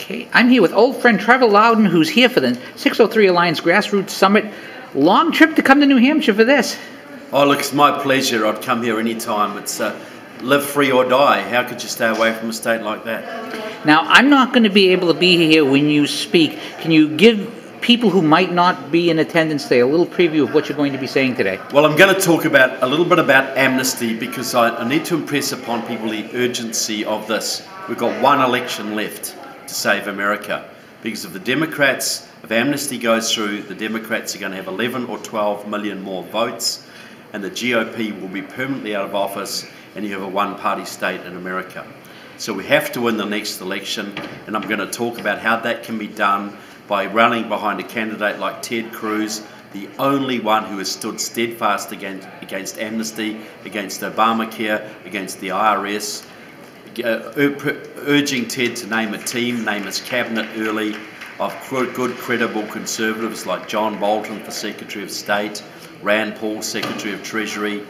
Okay, I'm here with old friend Trevor Louden, who's here for the 603 Alliance Grassroots Summit. Long trip to come to New Hampshire for this. Oh, look, it's my pleasure. I'd come here any time. It's live free or die. How could you stay away from a state like that? Now, I'm not going to be able to be here when you speak. Can you give people who might not be in attendance today a little preview of what you're going to be saying today? Well, I'm going to talk a little bit about amnesty because I need to impress upon people the urgency of this. We've got one election left to save America. Because if the Democrats, if amnesty goes through, the Democrats are going to have 11 or 12 million more votes, and the GOP will be permanently out of office, and you have a one-party state in America. So we have to win the next election, and I'm going to talk about how that can be done by rallying behind a candidate like Ted Cruz, the only one who has stood steadfast against amnesty, against Obamacare, against the IRS, urging Ted to name a team, name his cabinet early of good, credible conservatives like John Bolton for Secretary of State, Rand Paul, Secretary of Treasury,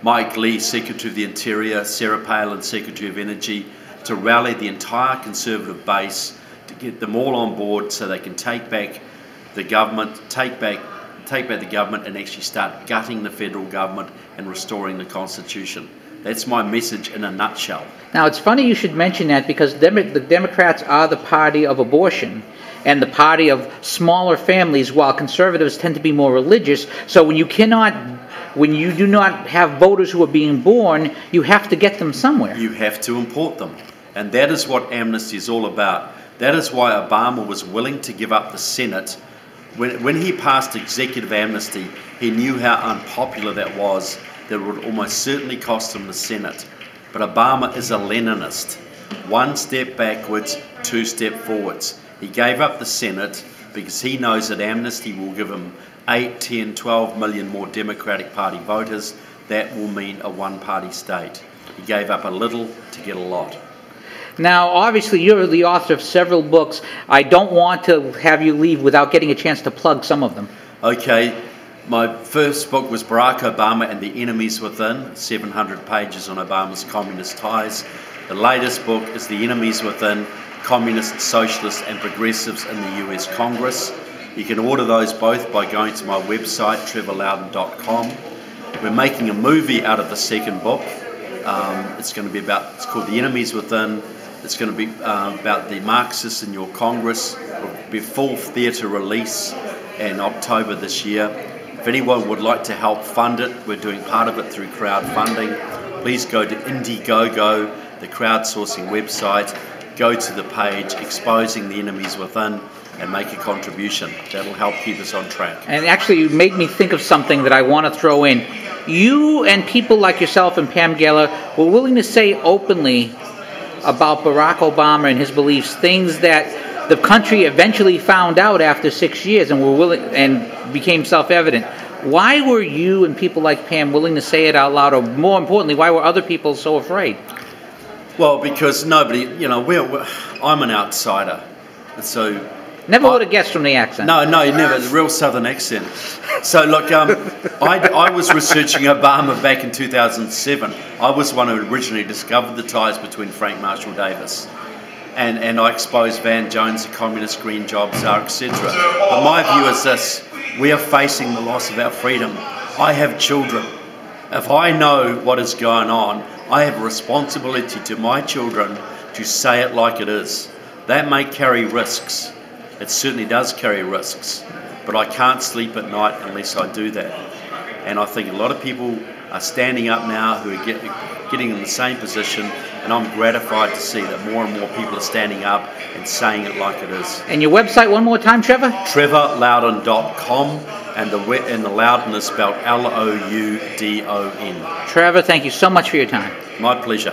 Mike Lee, Secretary of the Interior, Sarah Palin, Secretary of Energy, to rally the entire conservative base, to get them all on board so they can take back the government, take back the government and actually start gutting the federal government and restoring the Constitution. That's my message in a nutshell. Now, it's funny you should mention that because the Democrats are the party of abortion and the party of smaller families, while conservatives tend to be more religious. So when you do not have voters who are being born, you have to get them somewhere. You have to import them. And that is what amnesty is all about. That is why Obama was willing to give up the Senate. When he passed executive amnesty, he knew how unpopular that was. That would almost certainly cost him the Senate. But Obama is a Leninist. One step backwards, two step forwards. He gave up the Senate because he knows that amnesty will give him 8, 10, 12 million more Democratic Party voters. That will mean a one-party state. He gave up a little to get a lot. Now, obviously, you're the author of several books. I don't want to have you leave without getting a chance to plug some of them. Okay. My first book was Barack Obama and the Enemies Within, 700 pages on Obama's communist ties. The latest book is The Enemies Within, Communists, Socialists and Progressives in the US Congress. You can order those both by going to my website, trevorlouden.com. We're making a movie out of the second book. It's called The Enemies Within. It's going to be about the Marxists in your Congress. It'll be a full theatre release in October this year. If anyone would like to help fund it, we're doing part of it through crowdfunding. Please go to Indiegogo, the crowdsourcing website, go to the page Exposing the Enemies Within and make a contribution. That'll help keep us on track. And actually, you made me think of something that I want to throw in. You and people like yourself and Pam Geller were willing to say openly about Barack Obama and his beliefs, things that the country eventually found out after 6 years and were willing and became self-evident. Why were you and people like Pam willing to say it out loud, or more importantly, why were other people so afraid? Well, because nobody, I'm an outsider, so... Never would have guessed from the accent. No, never. The real southern accent. So look, I was researching Obama back in 2007. I was one who originally discovered the ties between Frank Marshall Davis. And I exposed Van Jones, the communist green job czar, etc. But my view is this: we are facing the loss of our freedom. I have children. If I know what is going on, I have a responsibility to my children to say it like it is. That may carry risks. It certainly does carry risks. But I can't sleep at night unless I do that. And I think a lot of people are standing up now who are getting in the same position, and I'm gratified to see that more and more people are standing up and saying it like it is. And your website one more time, Trevor? TrevorLouden.com, and the Louden is spelled Loudon. Trevor, thank you so much for your time. My pleasure.